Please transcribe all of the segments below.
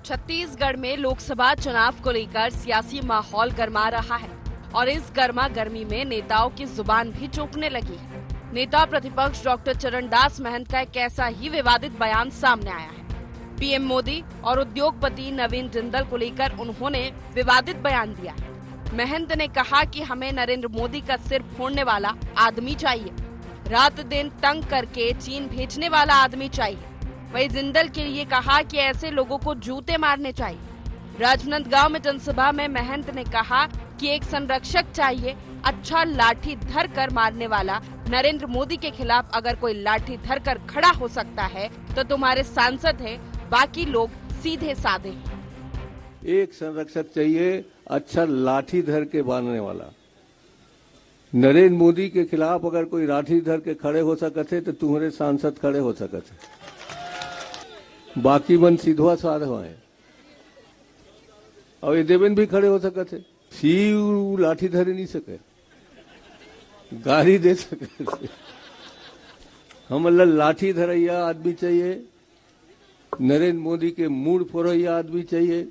छत्तीसगढ़ में लोकसभा चुनाव को लेकर सियासी माहौल गर्मा रहा है और इस गर्मा गर्मी में नेताओं की जुबान भी चौंकने लगी है। नेता प्रतिपक्ष डॉक्टर चरणदास महंत का एक ऐसा ही विवादित बयान सामने आया है। पीएम मोदी और उद्योगपति नवीन जिंदल को लेकर उन्होंने विवादित बयान दिया है। महंत ने कहा कि हमें नरेंद्र मोदी का सिर फोड़ने वाला आदमी चाहिए, रात दिन तंग करके चीन भेजने वाला आदमी चाहिए। वहीं जिंदल के लिए कहा कि ऐसे लोगों को जूते मारने चाहिए। राजनांदगांव में जनसभा में महंत ने कहा कि एक संरक्षक चाहिए, अच्छा लाठी धर कर मारने वाला। नरेंद्र मोदी के खिलाफ अगर कोई लाठी धर कर खड़ा हो सकता है तो तुम्हारे सांसद है, बाकी लोग सीधे साधे। एक संरक्षक चाहिए, अच्छा लाठी धर के मारने वाला। नरेंद्र मोदी के खिलाफ अगर कोई लाठी धर के खड़े हो सकते तो तुम्हारे सांसद खड़े हो सकते, बाकी मन सीधवा साधवा है। और ये देवेंद्र भी खड़े हो सकते, सीव लाठी धरे नहीं सके, गाली दे सके। हम लाठी धरैया आदमी चाहिए, नरेंद्र मोदी के मूड फोड़ैया आदमी चाहिए,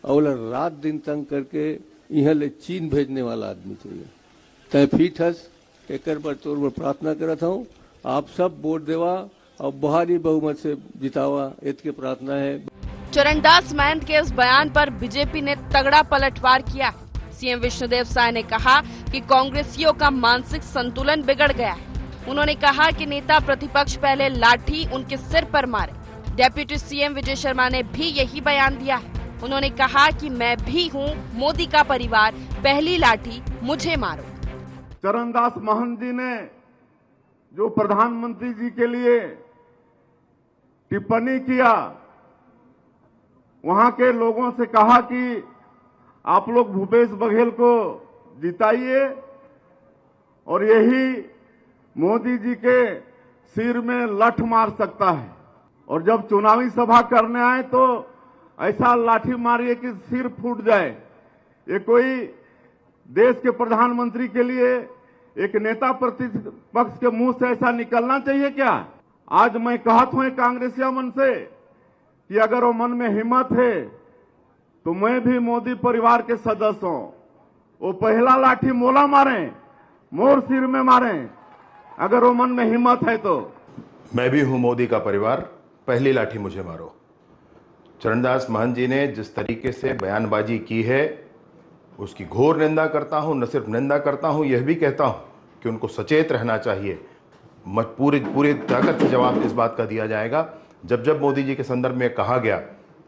और रात दिन तंग करके यहाँ ले चीन भेजने वाला आदमी चाहिए। तय फीट हस एक पर तौर पर प्रार्थना करता हूँ, आप सब वोट देवा और भारी बहुमत से जितावा, इसकी प्रार्थना है। चरणदास महंत के इस बयान पर बीजेपी ने तगड़ा पलटवार किया। सीएम विष्णुदेव साय ने कहा कि कांग्रेसियों का मानसिक संतुलन बिगड़ गया है। उन्होंने कहा कि नेता प्रतिपक्ष पहले लाठी उनके सिर पर मारे। डेप्यूटी सीएम विजय शर्मा ने भी यही बयान दिया है। उन्होंने कहा कि मैं भी हूँ मोदी का परिवार, पहली लाठी मुझे मारो। चरणदास महंत जी ने जो प्रधानमंत्री जी के लिए टिप्पणी किया, वहां के लोगों से कहा कि आप लोग भूपेश बघेल को जिताइए और यही मोदी जी के सिर में लठ मार सकता है। और जब चुनावी सभा करने आए तो ऐसा लाठी मारिए कि सिर फूट जाए। ये कोई देश के प्रधानमंत्री के लिए एक नेता प्रतिपक्ष के मुंह से ऐसा निकलना चाहिए क्या? आज मैं कहता हूं कांग्रेसिया मन से कि अगर वो मन में हिम्मत है तो मैं भी मोदी परिवार के सदस्य हूं, वो पहला लाठी मोला मारे, मोर सिर में मारे, अगर वो मन में हिम्मत है तो। मैं भी हूं मोदी का परिवार, पहली लाठी मुझे मारो। चरणदास महंत जी ने जिस तरीके से बयानबाजी की है उसकी घोर निंदा करता हूं। न सिर्फ निंदा करता हूं, यह भी कहता हूं कि उनको सचेत रहना चाहिए। पूरी ताकत से जवाब इस बात का दिया जाएगा। जब जब मोदी जी के संदर्भ में कहा गया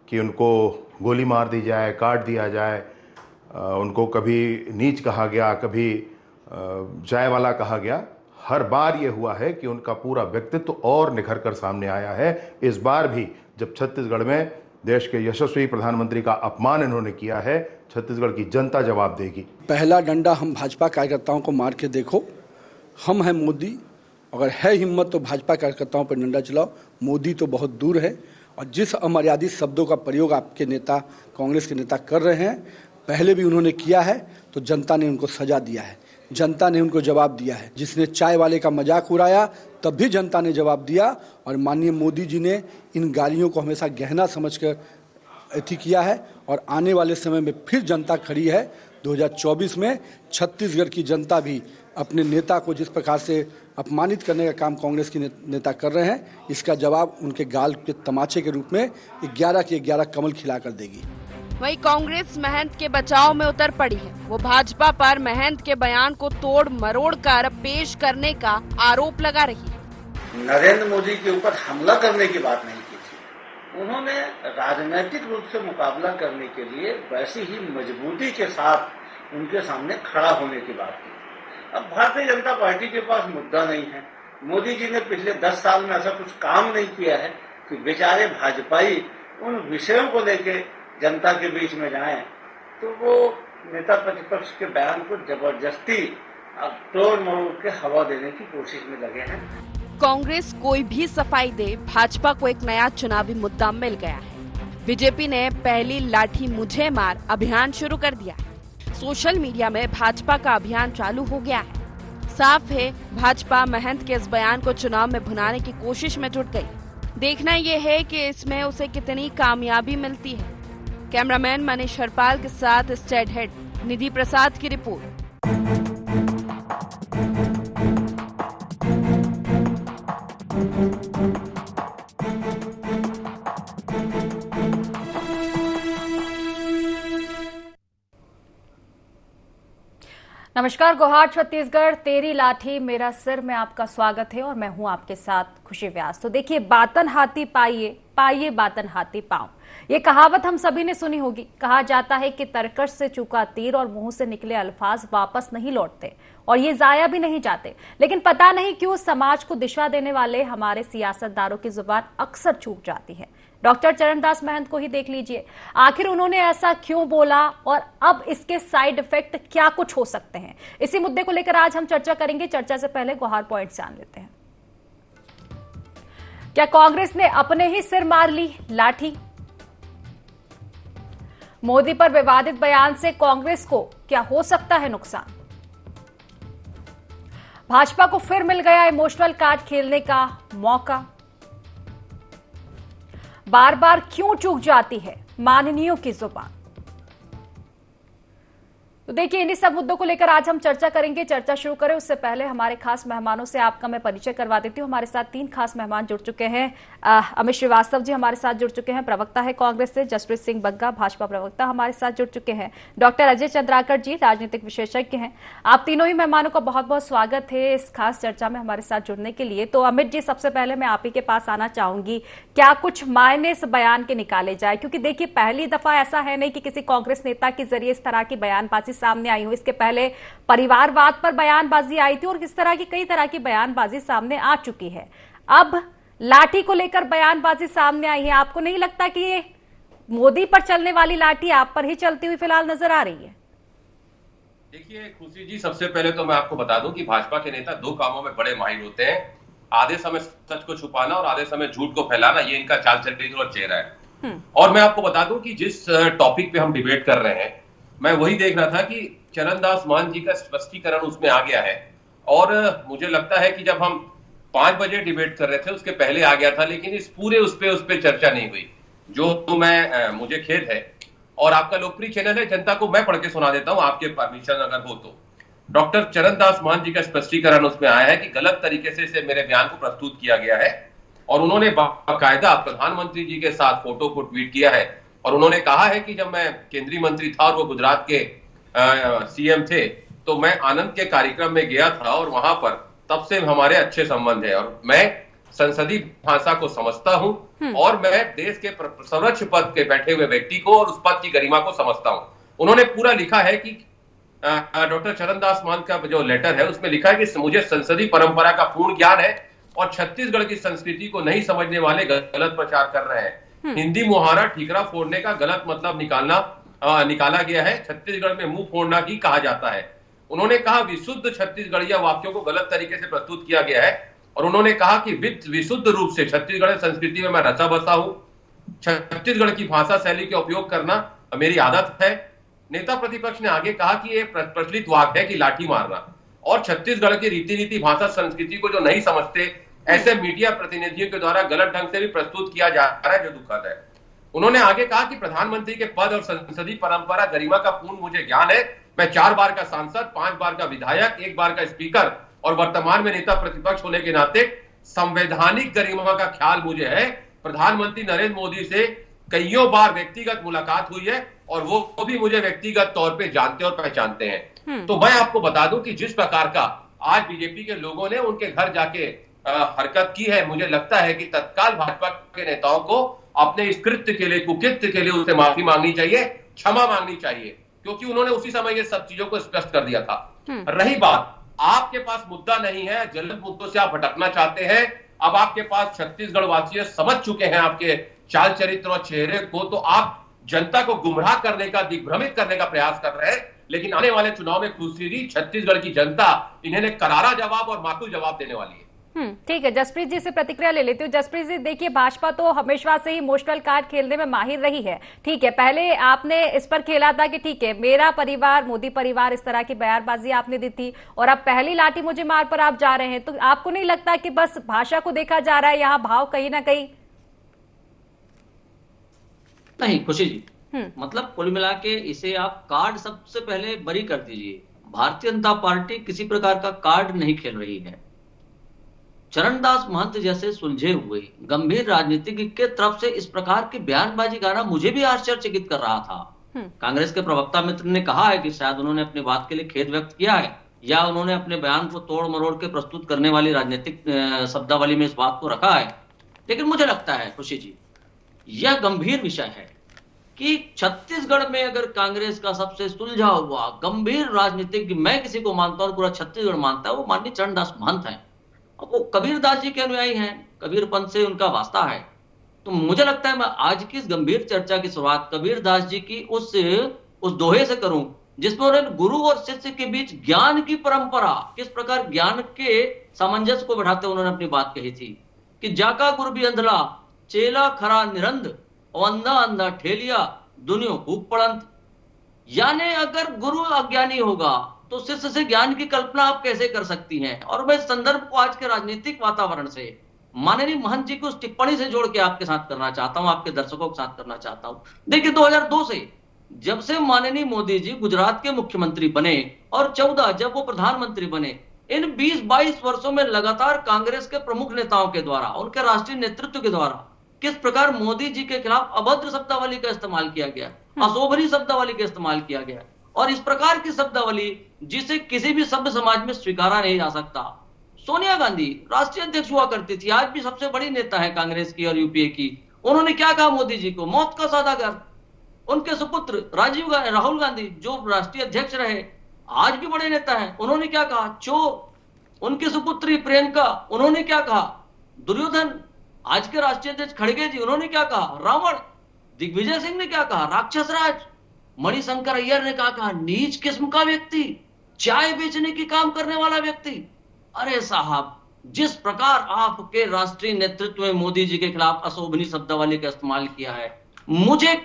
कि उनको गोली मार दी जाए, काट दिया जाए, उनको कभी नीच कहा गया, कभी चाय वाला कहा गया, हर बार ये हुआ है कि उनका पूरा व्यक्तित्व और निखर कर सामने आया है। इस बार भी जब छत्तीसगढ़ में देश के यशस्वी प्रधानमंत्री का अपमान इन्होंने किया है, छत्तीसगढ़ की जनता जवाब देगी। पहला डंडा हम भाजपा कार्यकर्ताओं को मार के देखो, हम हैं मोदी। अगर है हिम्मत तो भाजपा कार्यकर्ताओं पर डंडा चलाओ। मोदी तो बहुत दूर है। और जिस अमर्यादित शब्दों का प्रयोग आपके नेता, कांग्रेस के नेता कर रहे हैं, पहले भी उन्होंने किया है तो जनता ने उनको सजा दिया है, जनता ने उनको जवाब दिया है। जिसने चाय वाले का मजाक उड़ाया तब भी जनता ने जवाब दिया। और माननीय मोदी जी ने इन गालियों को हमेशा गहना समझकर अति किया है। और आने वाले समय में फिर जनता खड़ी है। 2024 में छत्तीसगढ़ की जनता भी अपने नेता को जिस प्रकार से अपमानित करने का काम कांग्रेस के नेता कर रहे हैं, इसका जवाब उनके गाल के तमाचे के रूप में 11 के 11 कमल खिलाकर देगी। वहीं कांग्रेस महंत के बचाव में उतर पड़ी है। वो भाजपा पर महंत के बयान को तोड़ मरोड़ कर पेश करने का आरोप लगा रही है। नरेंद्र मोदी के ऊपर हमला करने की बात नहीं की थी। उन्होंने राजनीतिक रूप से मुकाबला करने के लिए वैसी ही मजबूती के साथ उनके सामने खड़ा होने की बात की। अब भारतीय जनता पार्टी के पास मुद्दा नहीं है। मोदी जी ने पिछले 10 साल में ऐसा कुछ काम नहीं किया है कि बेचारे भाजपाई उन विषयों को लेके जनता के बीच में जाएं, तो वो नेता प्रतिपक्ष के बयान को जबरदस्ती तोड़ मरोड़ के हवा देने की कोशिश में लगे हैं। कांग्रेस कोई भी सफाई दे, भाजपा को एक नया चुनावी मुद्दा मिल गया है। बीजेपी ने पहली लाठी मुझे मार अभियान शुरू कर दिया है। सोशल मीडिया में भाजपा का अभियान चालू हो गया है। साफ है भाजपा महंत के इस बयान को चुनाव में भुनाने की कोशिश में जुट गई। देखना यह है कि इसमें उसे कितनी कामयाबी मिलती है। कैमरामैन मनीष हरपाल के साथ स्टेट हेड निधि प्रसाद की रिपोर्ट। नमस्कार, गुहार छत्तीसगढ़, तेरी लाठी मेरा सिर में आपका स्वागत है और मैं हूं आपके साथ खुशी व्यास। तो देखिए, बातन हाथी पाइए, पाइए बातन हाथी पांव, ये कहावत हम सभी ने सुनी होगी। कहा जाता है कि तरकश से चूका तीर और मुंह से निकले अल्फाज वापस नहीं लौटते और ये जाया भी नहीं जाते। लेकिन पता नहीं क्यों समाज को दिशा देने वाले हमारे सियासतदारों की जुबान अक्सर चूक जाती है। डॉक्टर चरणदास महंत को ही देख लीजिए, आखिर उन्होंने ऐसा क्यों बोला और अब इसके साइड इफेक्ट क्या कुछ हो सकते हैं। इसी मुद्दे को लेकर आज हम चर्चा करेंगे। चर्चा से पहले गुहार पॉइंट जान लेते हैं। क्या कांग्रेस ने अपने ही सिर मार ली लाठी? मोदी पर विवादित बयान से कांग्रेस को क्या हो सकता है नुकसान? भाजपा को फिर मिल गया इमोशनल कार्ड खेलने का मौका। बार बार क्यों चूक जाती है माननीयों की जुबान? तो देखिए, इन्हीं सब मुद्दों को लेकर आज हम चर्चा करेंगे। चर्चा शुरू करें उससे पहले हमारे खास मेहमानों से आपका मैं परिचय करवा देती हूं। हमारे साथ 3 खास मेहमान जुड़ चुके हैं। अमित श्रीवास्तव जी हमारे साथ जुड़ चुके हैं, प्रवक्ता है कांग्रेस से। जसप्रीत सिंह बग्गा, भाजपा प्रवक्ता, हमारे साथ जुड़ चुके हैं। डॉक्टर अजय चंद्राकर जी, राजनीतिक विशेषज्ञ हैं। आप तीनों ही मेहमानों का बहुत बहुत स्वागत है इस खास चर्चा में हमारे साथ जुड़ने के लिए। तो अमित जी, सबसे पहले मैं आप ही के पास आना चाहूंगी। क्या कुछ मायने इस बयान के निकाले जाए? क्योंकि देखिए, पहली दफा ऐसा है नहीं कि किसी कांग्रेस नेता के जरिए इस तरह की बयानबाजी सामने आई हो। इसके पहले परिवारवाद पर बयानबाजी आई थी और इस तरह की कई तरह की बयानबाजी सामने आ चुकी है। अब लाठी को लेकर बयानबाजी सामने आई है। आपको नहीं लगता कि ये मोदी पर चलने वाली लाठी आप पर ही चलती हुई फिलहाल नजर आ रही है? देखिए खुशी जी, सबसे पहले तो मैं आपको बता दूं कि भाजपा के नेता 2 कामों में बड़े माहिर होते हैं। आधे समय सच को छुपाना और आधे समय झूठ को फैलाना, ये इनका चाल चरित्र और चेहरा है। और मैं आपको बता दूं कि जिस टॉपिक पे हम डिबेट कर रहे हैं, मैं वही देख रहा था कि चरणदास महंत जी का स्पष्टीकरण उसमें आ गया है। और मुझे लगता है कि जब हम 5 बजे डिबेट कर रहे थे उसके पहले आ गया था, लेकिन इस पूरे उस पे चर्चा नहीं हुई, जो तो मुझे खेद है। और आपका लोकप्रिय चैनल है, जनता को मैं पढ़ के सुना देता हूं, आपके परमिशन अगर हो तो। डॉक्टर चरणदास महंत जी का स्पष्टीकरण उसमें आया है कि गलत तरीके से इसे मेरे बयान को प्रस्तुत किया गया है और उन्होंने बाकायदा प्रधानमंत्री जी के साथ फोटो को ट्वीट किया है। और उन्होंने कहा है कि जब मैं केंद्रीय मंत्री था और वो गुजरात के सीएम थे, तो मैं आनंद के कार्यक्रम में गया था और वहां पर तब से हमारे अच्छे संबंध है और मैं संसदीय भाषा को समझता हूं और मैं देश के सर्वोच्च पद के बैठे हुए व्यक्ति को और उस पद की गरिमा को समझता हूं। उन्होंने पूरा लिखा है कि डॉक्टर चरणदास महंत का जो लेटर है उसमें लिखा है कि मुझे संसदीय परंपरा का पूर्ण ज्ञान है और छत्तीसगढ़ की संस्कृति को नहीं समझने वाले गलत प्रचार कर रहे हैं। हिंदी मुहावरा ठीकरा फोड़ने का गलत मतलब निकाला गया है। छत्तीसगढ़ में मुंह फोड़ना ही कहा जाता है। उन्होंने कहा विशुद्ध छत्तीसगढ़िया वाक्यों को गलत तरीके से प्रस्तुत किया गया है और उन्होंने कहा कि विशुद्ध रूप से छत्तीसगढ़ संस्कृति में मैं रचा बसा हूं। छत्तीसगढ़ की भाषा शैली का उपयोग करना मेरी आदत है। नेता प्रतिपक्ष ने आगे कहा कि यह प्रचलित वाक्य है कि लाठी मारना और छत्तीसगढ़ की रीति नीति भाषा संस्कृति को जो नहीं समझते ऐसे मीडिया प्रतिनिधियों के द्वारा गलत ढंग से भी प्रस्तुत किया जा रहा है, जो दुखद है। उन्होंने आगे कहा कि प्रधानमंत्री के पद और संसदीय परंपरा गरिमा का पूर्ण मुझे ज्ञान है। मैं 4 बार का सांसद, 5 बार का विधायक, 1 बार का स्पीकर और वर्तमान में नेता प्रतिपक्ष होने के नाते संवैधानिक गरिमा का ख्याल मुझे है। प्रधानमंत्री नरेंद्र मोदी से कईयों बार व्यक्तिगत मुलाकात हुई है और वो भी मुझे व्यक्तिगत तौर पे जानते और पहचानते हैं। तो मैं आपको बता दूं कि जिस प्रकार का आज बीजेपी के लोगों ने उनके घर जाके हरकत की है, मुझे लगता है कि तत्काल भाजपा के नेताओं को अपने इस कृत्य के लिए, कुकृत्य के लिए उनसे माफी मांगनी चाहिए, क्षमा मांगनी चाहिए, क्योंकि उन्होंने उसी समय ये सब चीजों को स्पष्ट कर दिया था। रही बात, आपके पास मुद्दा नहीं है, जलद मुद्दों से आप भटकना चाहते हैं। अब आपके पास छत्तीसगढ़ वासी समझ चुके हैं आपके चाल चरित्र और चेहरे को, तो आप जनता को गुमराह करने का, दिग्भ्रमित करने का प्रयास कर रहे हैं। लेकिन आने वाले चुनाव में खुशी छत्तीसगढ़ की जनता इन्हें करारा जवाब और माकूल जवाब देने वाली है। ठीक है, जसप्रीत जी से प्रतिक्रिया ले लेती हूँ। जसप्रीत जी, देखिए भाजपा तो हमेशा से ही इमोशनल कार्ड खेलने में माहिर रही है। ठीक है, पहले आपने इस पर खेला था कि ठीक है मेरा परिवार मोदी परिवार, इस तरह की बयानबाजी आपने दी थी, और अब पहली लाठी मुझे मार पर आप जा रहे हैं। तो आपको नहीं लगता कि बस भाषा को देखा जा रहा है यहाँ, भाव कहीं ना कहीं? नहीं खुशी जी, मतलब कुल मिला के इसे आप कार्ड सबसे पहले बरी कर दीजिए। भारतीय जनता पार्टी किसी प्रकार का कार्ड नहीं खेल रही है। चरणदास महंत जैसे सुलझे हुए गंभीर राजनीतिज्ञ के तरफ से इस प्रकार की बयानबाजी गाना मुझे भी आश्चर्यचकित कर रहा था। कांग्रेस के प्रवक्ता मित्र ने कहा है कि शायद उन्होंने अपनी बात के लिए खेद व्यक्त किया है, या उन्होंने अपने बयान को तोड़ मरोड़ के प्रस्तुत करने वाली राजनीतिक शब्दावली में इस बात को रखा है। लेकिन मुझे लगता है खुशी जी, यह गंभीर विषय है कि छत्तीसगढ़ में अगर कांग्रेस का सबसे सुलझा हुआ गंभीर राजनीतिज्ञ मैं किसी को मानता हूं, पूरा छत्तीसगढ़ मानता है, वो माननीय चरणदास महंत हैं। अब वो कबीरदास जी के अनुयायी हैं, कबीर पंथ से उनका वास्ता है। तो मुझे लगता है मैं आज की इस गंभीर चर्चा की शुरुआत कबीरदास जी की उस दोहे से करूं, जिसमें उन्होंने गुरु और शिष्य के बीच ज्ञान की परंपरा, किस प्रकार ज्ञान के सामंजस्य को बैठाते उन्होंने अपनी बात कही थी कि जाका गुरु भी अंधला, चेला खरा निरंद, अंधा अंधा ठेलिया, दुनिया खूब पड़ंत। यानी अगर गुरु अज्ञानी होगा तो शिष्य से ज्ञान की कल्पना आप कैसे कर सकती हैं? और मैं इस संदर्भ को आज के राजनीतिक वातावरण से माननीय महंत जी की उस टिप्पणी से जोड़ के आपके साथ करना चाहता हूं, आपके दर्शकों के साथ करना चाहता हूं। देखिए 2002 से जब से माननीय मोदी जी गुजरात के मुख्यमंत्री बने और 14 जब वो प्रधानमंत्री बने, इन 20-22 वर्षों में लगातार कांग्रेस के प्रमुख नेताओं के द्वारा, उनके राष्ट्रीय नेतृत्व के द्वारा किस प्रकार मोदी जी के खिलाफ अभद्र शब्दावली का इस्तेमाल किया गया, अशोभनीय शब्दावली का इस्तेमाल किया गया, और इस प्रकार की शब्दावली जिसे किसी भी सभ्य समाज में स्वीकारा नहीं जा सकता। सोनिया गांधी राष्ट्रीय अध्यक्ष हुआ करती थी, आज भी सबसे बड़ी नेता है कांग्रेस की और यूपीए की। उन्होंने क्या कहा मोदी जी को? मौत का सौदागर। उनके सुपुत्र राहुल गांधी जो राष्ट्रीय अध्यक्ष रहे, आज भी बड़े नेता हैं, उन्होंने क्या कहा? चोर। उनकी सुपुत्री प्रियंका, उन्होंने क्या कहा? दुर्योधन। आज के राष्ट्रीय अध्यक्ष खड़गे जी, उन्होंने क्या कहा? रावण। दिग्विजय सिंह ने क्या कहा? राक्षस राज। मणिशंकर अय्यर ने कहा नीच किस्म का व्यक्ति, चाय बेचने की काम करने वाला व्यक्ति। अरे साहब, जिस प्रकार आपके राष्ट्रीय नेतृत्व में मोदी जी के खिलाफ अशोभनीय शब्दावली का इस्तेमाल किया है, मुझे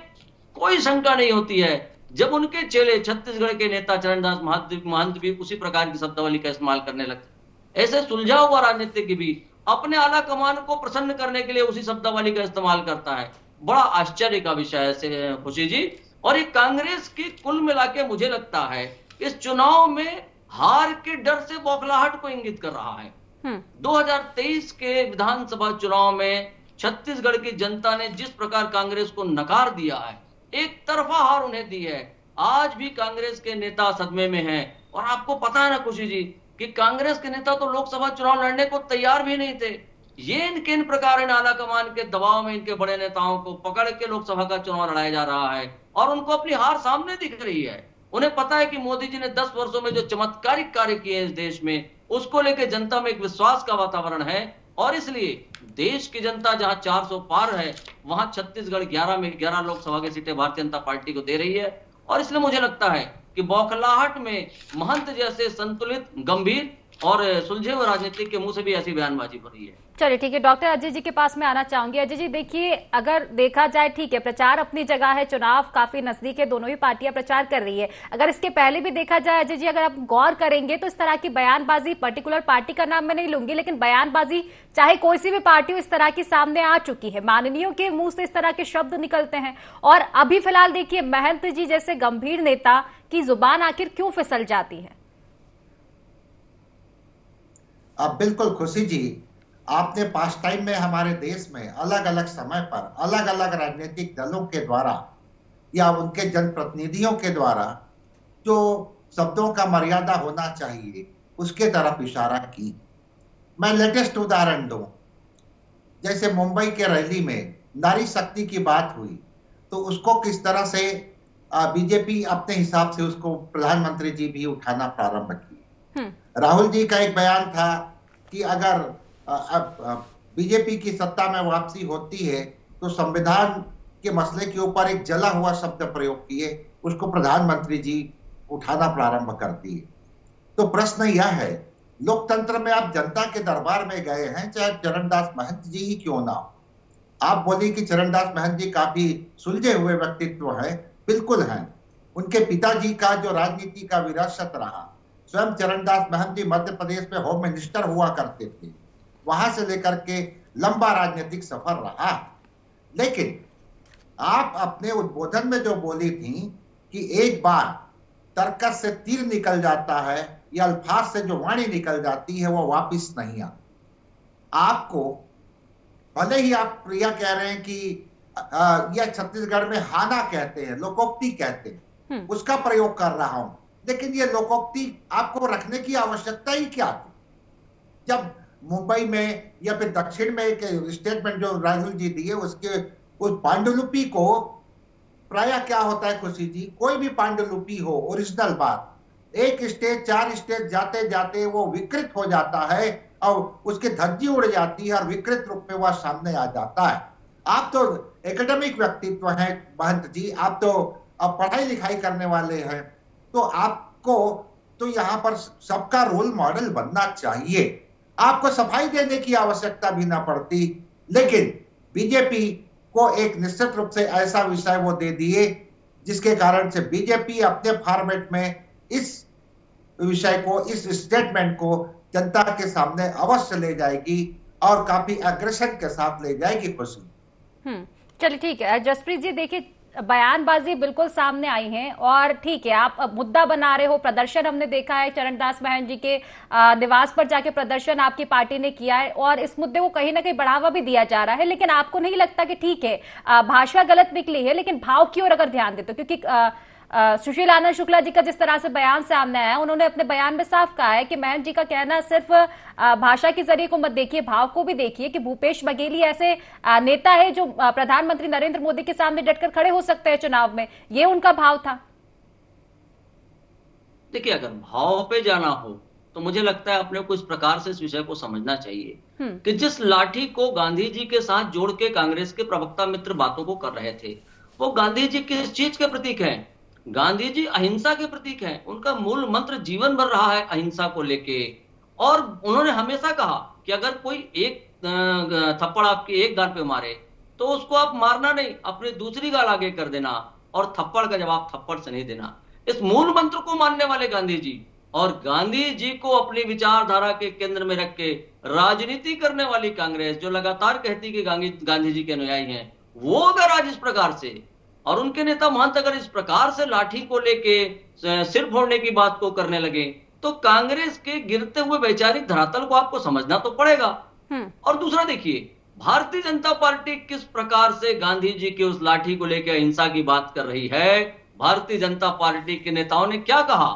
कोई शंका नहीं होती है जब उनके चेले छत्तीसगढ़ के नेता चरणदास महंत भी उसी प्रकार की शब्दावली का इस्तेमाल करने लगते। ऐसे सुलझा हुआ राजनीतिज्ञ भी अपने आला कमान को प्रसन्न करने के लिए उसी शब्दावली का इस्तेमाल करता है। बड़ा आश्चर्य का विषय है खुशी जी। और ये कांग्रेस की कुल मिला के मुझे लगता है इस चुनाव में हार के डर से बौखलाहट को इंगित कर रहा है। 2023 के विधानसभा चुनाव में छत्तीसगढ़ की जनता ने जिस प्रकार कांग्रेस को नकार दिया है, एक तरफा हार उन्हें दी है। आज भी कांग्रेस के नेता सदमे में हैं, और आपको पता है ना खुशी जी कि कांग्रेस के नेता तो लोकसभा चुनाव लड़ने को तैयार भी नहीं थे। ये इनके इन प्रकार आला कमान के दबाव में इनके बड़े नेताओं को पकड़ के लोकसभा का चुनाव लड़ाया जा रहा है, और उनको अपनी हार सामने दिख रही है। उन्हें पता है कि मोदी जी ने 10 वर्षों में जो चमत्कारिक कार्य किए इस देश में, उसको लेकर जनता में एक विश्वास का वातावरण है। और इसलिए देश की जनता जहां 400 पार है, वहां छत्तीसगढ़ 11 में 11 लोकसभा की सीटें भारतीय जनता पार्टी को दे रही है। और इसलिए मुझे लगता है कि बौखलाहट में महंत जैसे संतुलित, गंभीर और सुलझे हुए राजनीतिक के मुंह से भी ऐसी बयानबाजी हो रही है। चलिए ठीक है, डॉक्टर अजय जी के पास में आना चाहूंगी। अजय जी देखिए, अगर देखा जाए ठीक है प्रचार अपनी जगह है, चुनाव काफी नजदीक है, दोनों ही पार्टियां प्रचार कर रही है। अगर इसके पहले भी देखा जाए अजय जी, अगर आप गौर करेंगे तो इस तरह की बयानबाजी, पर्टिकुलर पार्टी का नाम मैं नहीं लूंगी, लेकिन बयानबाजी चाहे कोई सी भी पार्टी हो इस तरह की सामने आ चुकी है। माननीयों के मुंह से इस तरह के शब्द निकलते हैं, और अभी फिलहाल देखिए महंत जी जैसे गंभीर नेता की जुबान आखिर क्यों फिसल जाती है? अब बिल्कुल खुशी जी, आपने पास्ट टाइम में हमारे देश में अलग अलग समय पर अलग अलग राजनीतिक दलों के द्वारा या उनके जनप्रतिनिधियों के द्वारा जो शब्दों का मर्यादा होना चाहिए उसके तरफ इशारा की। मैं लेटेस्ट उदाहरण दूं, जैसे मुंबई के रैली में नारी शक्ति की बात हुई, तो उसको किस तरह से बीजेपी अपने हिसाब से उसको प्रधानमंत्री जी भी उठाना प्रारंभ किए। राहुल जी का एक बयान था कि अगर बीजेपी की सत्ता में वापसी होती है तो संविधान के मसले के ऊपर एक जला हुआ शब्द प्रयोग किए, उसको प्रधानमंत्री जी उठाना प्रारंभ कर दिए। तो प्रश्न यह है लोकतंत्र में आप जनता के दरबार में गए हैं, चाहे चरणदास महंत जी ही क्यों ना हो। आप बोली कि चरणदास महंत जी काफी सुलझे हुए व्यक्तित्व हैं, बिल्कुल हैं। उनके पिताजी का जो राजनीति का विरासत रहा, स्वयं चरणदास महंत जी मध्य प्रदेश में होम मिनिस्टर हुआ करते थे, वहां से लेकर के लंबा राजनीतिक सफर रहा। लेकिन आप अपने उद्बोधन में जो बोली थी कि एक बार तर्कस से तीर निकल जाता है या अल्फाज से जो वाणी निकल जाती है वो वापिस नहीं आती। आपको भले ही आप प्रिया कह रहे हैं कि यह छत्तीसगढ़ में हाना कहते हैं, लोकोक्ति कहते हैं, उसका प्रयोग कर रहा हूं, लेकिन ये लोकोक्ति आपको रखने की आवश्यकता ही क्या थी? जब मुंबई में या फिर दक्षिण में एक स्टेटमेंट जो राहुल जी दिए, उसके उस पांडुलिपि को प्राय क्या होता है खुशी जी, कोई भी पांडुलिपि हो, ओरिजिनल बात, एक स्टेज 4 स्टेज जाते जाते वो विकृत हो जाता है और उसकी धज्जी उड़ जाती है और विकृत रूप में वह सामने आ जाता है। आप तो एकेडमिक व्यक्तित्व हैं महंत जी, आप तो अब पढ़ाई लिखाई करने वाले हैं, तो आपको तो यहाँ पर सबका रोल मॉडल बनना चाहिए। आपको सफाई देने की आवश्यकता भी ना पड़ती, लेकिन बीजेपी को एक निश्चित रूप से ऐसा विषय वो दे दिए जिसके कारण से बीजेपी अपने फॉर्मेट में इस विषय को, इस स्टेटमेंट को जनता के सामने अवश्य ले जाएगी और काफी एग्रेशन के साथ ले जाएगी खुशी। चलिए ठीक है जसप्रीत जी, देखिए बयानबाजी बिल्कुल सामने आई है और ठीक है आप अब मुद्दा बना रहे हो, प्रदर्शन हमने देखा है चरणदास महंत जी के निवास पर जाके प्रदर्शन आपकी पार्टी ने किया है और इस मुद्दे को कहीं ना कहीं बढ़ावा भी दिया जा रहा है, लेकिन आपको नहीं लगता कि ठीक है भाषा गलत निकली है, लेकिन भाव की ओर अगर ध्यान देते, क्योंकि सुशील आनंद शुक्ला जी का जिस तरह से बयान सामने आया, उन्होंने अपने बयान में साफ कहा है कि महंत जी का कहना सिर्फ भाषा के जरिए को मत देखिए, भाव को भी देखिए कि भूपेश बघेल ऐसे नेता है जो प्रधानमंत्री नरेंद्र मोदी के सामने डटकर खड़े हो सकते हैं चुनाव में, ये उनका भाव था। देखिए अगर भाव पे जाना हो तो मुझे लगता है अपने को इस प्रकार से इस विषय को समझना चाहिए कि जिस लाठी को गांधी जी के साथ जोड़ के कांग्रेस के प्रवक्ता मित्र बातों को कर रहे थे, वो गांधी जी किस चीज के प्रतीक हैं? गांधी जी अहिंसा के प्रतीक हैं। उनका मूल मंत्र जीवन भर रहा है अहिंसा को लेके, और उन्होंने हमेशा कहा कि अगर कोई एक थप्पड़ आपके एक गाल पे मारे तो उसको आप मारना नहीं, अपनी दूसरी गाल आगे कर देना और थप्पड़ का जवाब थप्पड़ से नहीं देना। इस मूल मंत्र को मानने वाले गांधी जी, और गांधी जी को अपनी विचारधारा के केंद्र में रख के राजनीति करने वाली कांग्रेस, जो लगातार कहती कि गांधी जी के अनुयायी हैं, वो अगर आज इस प्रकार से और उनके नेता महंत अगर इस प्रकार से लाठी को लेके सिर फोड़ने की बात को करने लगे, तो कांग्रेस के गिरते हुए वैचारिक धरातल को आपको समझना तो पड़ेगा। और दूसरा देखिए, भारतीय जनता पार्टी किस प्रकार से गांधी जी की उस लाठी को लेकर अहिंसा की बात कर रही है। भारतीय जनता पार्टी के नेताओं ने क्या कहा?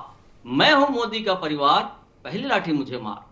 मैं हूं मोदी का परिवार, पहली लाठी मुझे मार।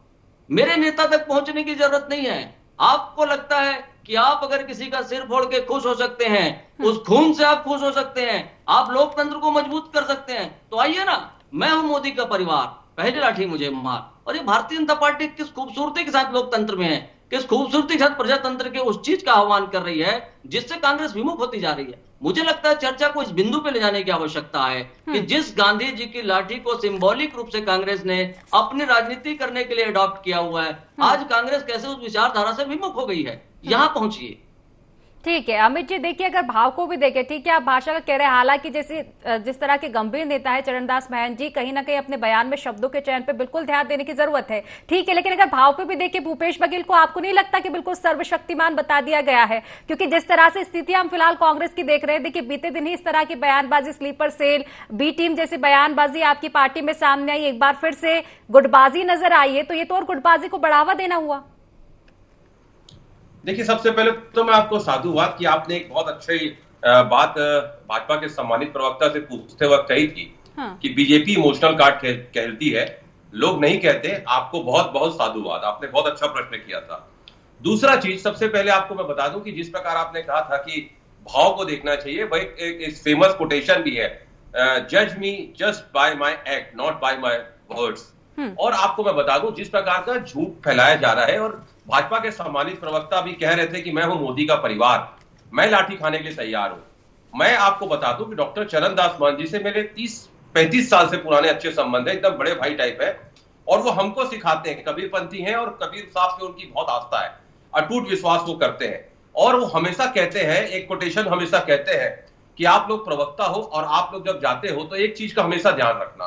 मेरे नेता तक पहुंचने की जरूरत नहीं है। आपको लगता है कि आप अगर किसी का सिर फोड़ के खुश हो सकते हैं, उस खून से आप खुश हो सकते हैं, आप लोकतंत्र को मजबूत कर सकते हैं, तो आइए ना, मैं हूं मोदी का परिवार, पहली लाठी मुझे मार। और ये भारतीय जनता पार्टी किस खूबसूरती के साथ लोकतंत्र में है, किस खूबसूरती के साथ प्रजातंत्र के उस चीज का आह्वान कर रही है जिससे कांग्रेस विमुख होती जा रही है। मुझे लगता है चर्चा को इस बिंदु पे ले जाने की आवश्यकता है कि जिस गांधी जी की लाठी को सिंबॉलिक रूप से कांग्रेस ने अपनी राजनीति करने के लिए अडॉप्ट किया हुआ है, आज कांग्रेस कैसे उस विचारधारा से विमुख हो गई है, यहां पहुंचिए। ठीक है अमित जी, देखिए अगर भाव को भी देखें, ठीक है आप भाषा का कह रहे हैं, हालांकि जैसे जिस तरह के गंभीर नेता है चरणदास महंत जी, कहीं ना कहीं अपने बयान में शब्दों के चयन पे बिल्कुल ध्यान देने की जरूरत है, ठीक है, लेकिन अगर भाव पे भी देखें, भूपेश बघेल को आपको नहीं लगता कि बिल्कुल सर्वशक्तिमान बता दिया गया है? क्योंकि जिस तरह से स्थिति हम फिलहाल कांग्रेस की देख रहे हैं, देखिए बीते दिन ही इस तरह की बयानबाजी, स्लीपर सेल, बी टीम जैसी बयानबाजी आपकी पार्टी में सामने आई, एक बार फिर से गुटबाजी नजर आई है, तो ये तो और गुटबाजी को बढ़ावा देना हुआ। देखिए सबसे पहले तो मैं आपको साधुवाद कि आपने एक बहुत अच्छी बात भाजपा के सम्मानित प्रवक्ता से पूछते वक्त कही थी कि बीजेपी इमोशनल कार्ड खेलती है, लोग नहीं कहते। आपको बहुत बहुत साधुवाद, आपने बहुत अच्छा प्रश्न किया था। दूसरा चीज, सबसे पहले आपको मैं बता दूं कि जिस प्रकार आपने कहा था कि भाव को देखना चाहिए, वही एक फेमस कोटेशन भी है, जज me just by my act not by my words. और आपको मैं बता दूं जिस प्रकार का झूठ फैलाया जा रहा है, और भाजपा के सम्मानित प्रवक्ता भी कह रहे थे कि मैं हूं मोदी का परिवार, मैं लाठी खाने के लिए तैयार हूं। मैं आपको बता दूं कि डॉक्टर चरणदास महंत जी से मेरे 30-35 साल से पुराने अच्छे संबंध है, एकदम बड़े भाई टाइप है। और वो हमको सिखाते हैं, कबीरपंथी हैं और कबीर साहब पे उनकी बहुत आस्था है, अटूट विश्वास वो करते हैं। और वो हमेशा कहते हैं, एक कोटेशन हमेशा कहते हैं कि आप लोग प्रवक्ता हो और आप लोग जब जाते हो तो एक चीज का हमेशा ध्यान रखना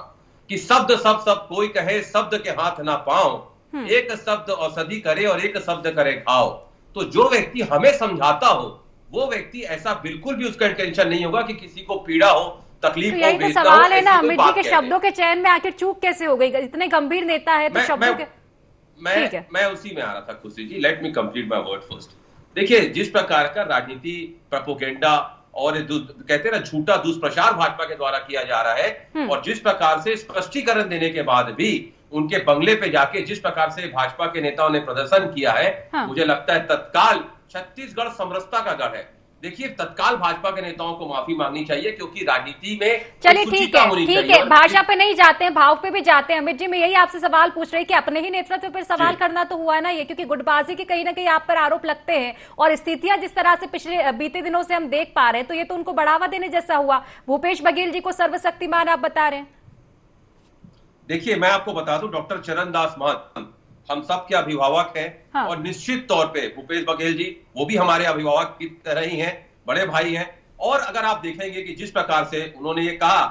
कि शब्द सब कोई कहे, शब्द के हाथ ना पाओ, एक शब्द औषधि करे और एक शब्द करे घाव। तो जो व्यक्ति हमें समझाता हो वो व्यक्ति ऐसा बिल्कुल भी उसका इंटेंशन नहीं होगा कि किसी को पीड़ा हो, तकलीफ तो यही तो सवाल है ना अमित जी के शब्दों के चयन में आखिर चूक कैसे हो गई? इतने गंभीर नेता है तो शब्दों के मैं उसी में आ रहा था Khushi ji, let me complete my word first. देखिए, जिस प्रकार का राजनीति प्रोपोगेंडा और कहते हैं ना झूठा दुष्प्रचार भाजपा के द्वारा किया जा रहा है, और जिस प्रकार से स्पष्टीकरण देने के बाद भी उनके बंगले पे जाके जिस प्रकार से भाजपा के नेताओं ने प्रदर्शन किया है, मुझे लगता है तत्काल छत्तीसगढ़ समरसता का गढ़ है। देखिए, तत्काल भाजपा के नेताओं को माफी मांगनी चाहिए, क्योंकि राजनीति में चलिए ठीक है, भाषा पे नहीं जाते हैं, भाव पे भी जाते हैं। अमित जी, मैं यही आपसे सवाल पूछ रही कि अपने ही नेतृत्व पर सवाल करना तो हुआ ना ये, क्योंकि गुटबाजी के कहीं ना कहीं आप पर आरोप लगते हैं और स्थितियां जिस तरह से पिछले बीते दिनों से हम देख पा रहे हैं, तो ये तो उनको बढ़ावा देने जैसा हुआ। भूपेश बघेल जी को सर्वशक्तिमान आप बता रहे हैं। देखिए, मैं आपको बता दूं, डॉक्टर चरणदास महंत हम सब के अभिभावक हैं, और निश्चित तौर पे भूपेश बघेल जी वो भी हमारे अभिभावक की तरह ही हैं, बड़े भाई हैं। और अगर आप देखेंगे कि जिस प्रकार से उन्होंने ये कहा,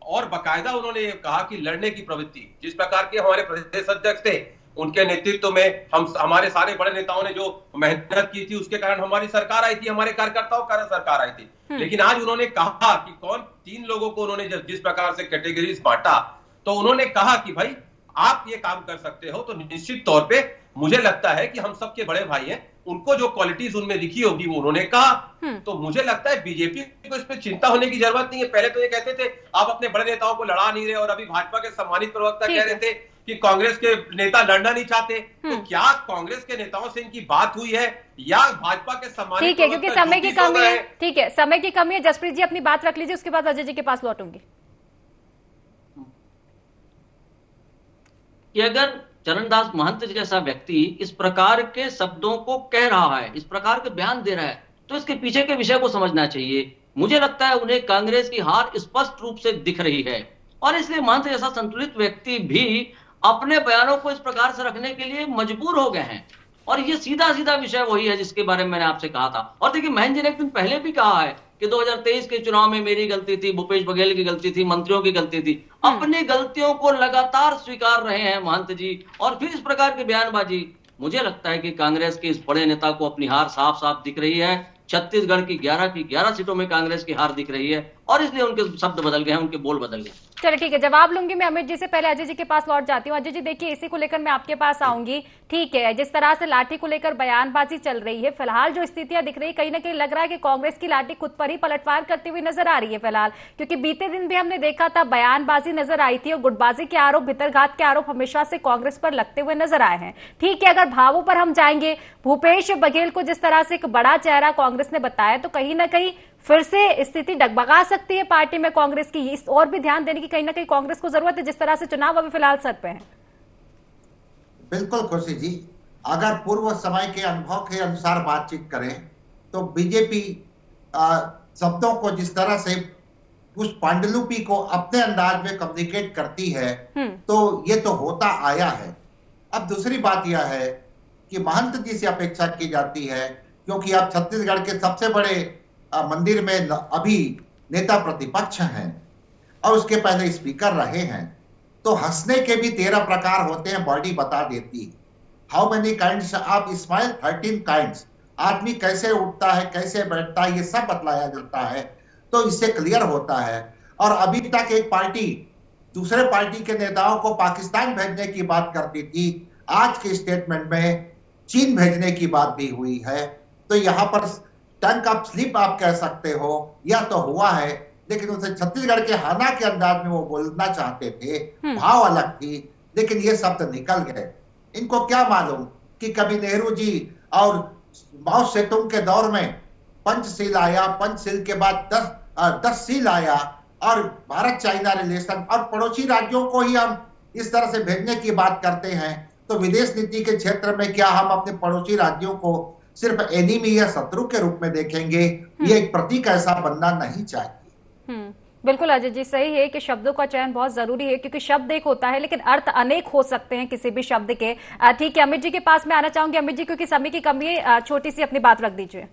और बाकायदा उन्होंने ये कहा कि लड़ने की प्रवृत्ति, जिस प्रकार के हमारे प्रदेश अध्यक्ष थे उनके नेतृत्व में हमारे सारे बड़े नेताओं ने जो मेहनत की थी उसके कारण हमारी सरकार आई थी, हमारे कार्यकर्ताओं का सरकार आई थी। लेकिन आज उन्होंने कहा कि कौन 3 लोगों को उन्होंने जिस प्रकार से कैटेगरीज बांटा, तो उन्होंने कहा कि भाई आप ये काम कर सकते हो। तो निश्चित तौर पे मुझे लगता है कि हम सबके बड़े भाई हैं, उनको जो क्वालिटीज उनमें दिखी होगी वो उन्होंने कहा। तो मुझे लगता है बीजेपी को इस पे चिंता होने की जरूरत नहीं है। पहले तो ये कहते थे आप अपने बड़े नेताओं को लड़ा नहीं रहे, और अभी भाजपा के सम्मानित प्रवक्ता कह रहे थे कि कांग्रेस के नेता लड़ना नहीं चाहते। तो क्या कांग्रेस के नेताओं से इनकी बात हुई है या भाजपा के सम्मानित? ठीक है, क्योंकि समय की कमी है। ठीक है, समय की कमी है। जसप्रीत जी अपनी बात रख लीजिए, उसके बाद अजय जी के पास लौटूंगी। कि अगर चरणदास महंत जैसा व्यक्ति इस प्रकार के शब्दों को कह रहा है, इस प्रकार के बयान दे रहा है, तो इसके पीछे के विषय को समझना चाहिए। मुझे लगता है उन्हें कांग्रेस की हार स्पष्ट रूप से दिख रही है, और इसलिए महंत जैसा संतुलित व्यक्ति भी अपने बयानों को इस प्रकार से रखने के लिए मजबूर हो गए हैं। और ये सीधा सीधा विषय वही है जिसके बारे में मैंने आपसे कहा था। और देखिए, महंत जी ने एक दिन पहले भी कहा है कि 2023 के चुनाव में मेरी गलती थी, भूपेश बघेल की गलती थी, मंत्रियों की गलती थी। अपनी गलतियों को लगातार स्वीकार रहे हैं महंत जी, और फिर इस प्रकार की बयानबाजी, मुझे लगता है कि कांग्रेस के इस बड़े नेता को अपनी हार साफ साफ दिख रही है। छत्तीसगढ़ की 11 सीटों में कांग्रेस की हार दिख रही है, और इसलिए उनके शब्द बदल गए हैं, उनके बोल बदल गए। चलिए ठीक है, जवाब लूंगी मैं अमित जी से। पहले अजय जी के पास लौट जाती हूँ। अजय जी देखिए, इसी को लेकर मैं आपके पास आऊंगी। ठीक है, जिस तरह से लाठी को लेकर बयानबाजी चल रही है, फिलहाल जो स्थितियां दिख रही है, कहीं ना कहीं लग रहा है कि कांग्रेस की लाठी खुद पर ही पलटवार करती हुई नजर आ रही है फिलहाल। क्योंकि बीते दिन भी हमने देखा था बयानबाजी नजर आई थी, और गुटबाजी के आरोप, भितरघात के आरोप हमेशा से कांग्रेस पर लगते हुए नजर आए हैं। ठीक है, अगर भावों पर हम जाएंगे, भूपेश बघेल को जिस तरह से एक बड़ा चेहरा कांग्रेस ने बताया, तो कहीं ना कहीं फिर से स्थिति डगमगा सकती है पार्टी में कांग्रेस की। इस और भी ध्यान देने की कहीं ना कहीं कांग्रेस को जरूरत है, जिस तरह से चुनाव अभी फिलहाल सर पे है। बिल्कुल खुशी जी, अगर पूर्व समय के अनुभव के अनुसार बातचीत करें तो बीजेपी शब्दों को जिस तरह से उस पांडुलिपि को अपने अंदाज में कम्युनिकेट करती है, तो ये तो होता आया है। अब दूसरी बात यह है कि महंत जी से अपेक्षा की जाती है, क्योंकि आप छत्तीसगढ़ के सबसे बड़े मंदिर में अभी नेता प्रतिपक्ष हैं और उसके पहले स्पीकर रहे हैं, तो हंसने के भी 13 प्रकार होते हैं, बॉडी बता देती है। How many kinds of smile? 13 kinds. आदमी कैसे उठता है, कैसे बैठता है, ये सब बतलाया जाता है, तो इससे क्लियर होता है। और अभी तक एक पार्टी दूसरे पार्टी के नेताओं को पाकिस्तान भेजने की बात करती थी, आज के स्टेटमेंट में चीन भेजने की बात भी हुई है। तो यहाँ पर टंग ऑफ स्लिप आप कह सकते हो, यह तो हुआ है, लेकिन उसे छत्तीसगढ़ के हाना के अंदाज में वो बोलना चाहते थे, भाव अलग थी, लेकिन ये शब्द निकल गए। इनको क्या मालूम कि कभी नेहरू जी और माओ सेतुंग के दौर में पंचशील आया, पंचशील के बाद 10 शील आया, और भारत चाइना रिलेशन और पड़ोसी राज्यों को ही हम इस तरह से भेजने की बात करते हैं। तो विदेश नीति के क्षेत्र में क्या हम अपने पड़ोसी राज्यों को सिर्फ एनिमी या शत्रु के रूप में देखेंगे? ये एक प्रतीक ऐसा बनना नहीं चाहिए। बिल्कुल अजय जी, सही है कि शब्दों का चयन बहुत जरूरी है, क्योंकि शब्द एक होता है लेकिन अर्थ अनेक हो सकते हैं किसी भी शब्द के। ठीक है, अमित जी के पास मैं आना चाहूंगी। अमित जी, क्योंकि समय की कमी है, छोटी सी अपनी बात रख दीजिए।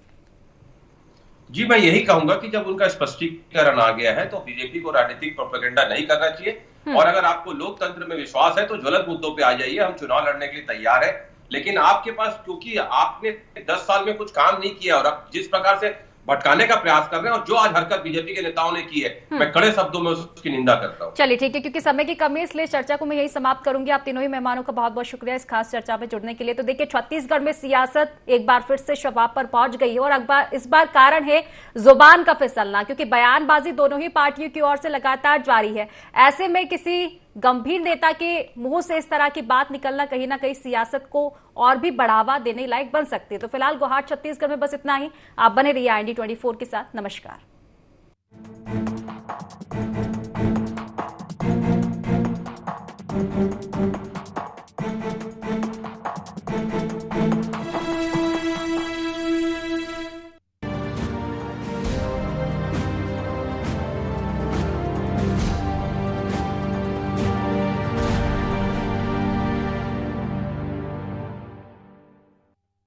जी, मैं यही कहूंगा कि जब उनका स्पष्टीकरण आ गया है तो बीजेपी को राजनीतिक प्रोपेगेंडा नहीं करना चाहिए। और अगर आपको लोकतंत्र में विश्वास है तो ज्वलंत मुद्दों पे आ जाइए, हम चुनाव लड़ने के लिए तैयार है। लेकिन आपके पास, क्योंकि आपने 10 साल में कुछ काम नहीं किया और आप जिस प्रकार से भटकाने का प्रयास कर रहे हैं और जो आज हरकत बीजेपी के नेताओं ने की है, मैं कड़े शब्दों में उसकी निंदा करता हूं। चलिए ठीक है, क्योंकि समय की कमी है इसलिए चर्चा को मैं यही समाप्त करूंगी। आप तीनों ही मेहमानों का बहुत बहुत शुक्रिया इस खास चर्चा में जुड़ने के लिए। तो देखिए, छत्तीसगढ़ में सियासत एक बार फिर से शवाब पर पहुंच गई है और इस बार कारण है जुबान का फिसलना, क्योंकि बयानबाजी दोनों ही पार्टियों की ओर से लगातार जारी है। ऐसे में किसी गंभीर नेता के मुंह से इस तरह की बात निकलना कहीं ना कहीं सियासत को और भी बढ़ावा देने लायक बन सकती है। तो फिलहाल गुवाहाटी छत्तीसगढ़ में बस इतना ही। आप बने रहिए IND24 के साथ। नमस्कार।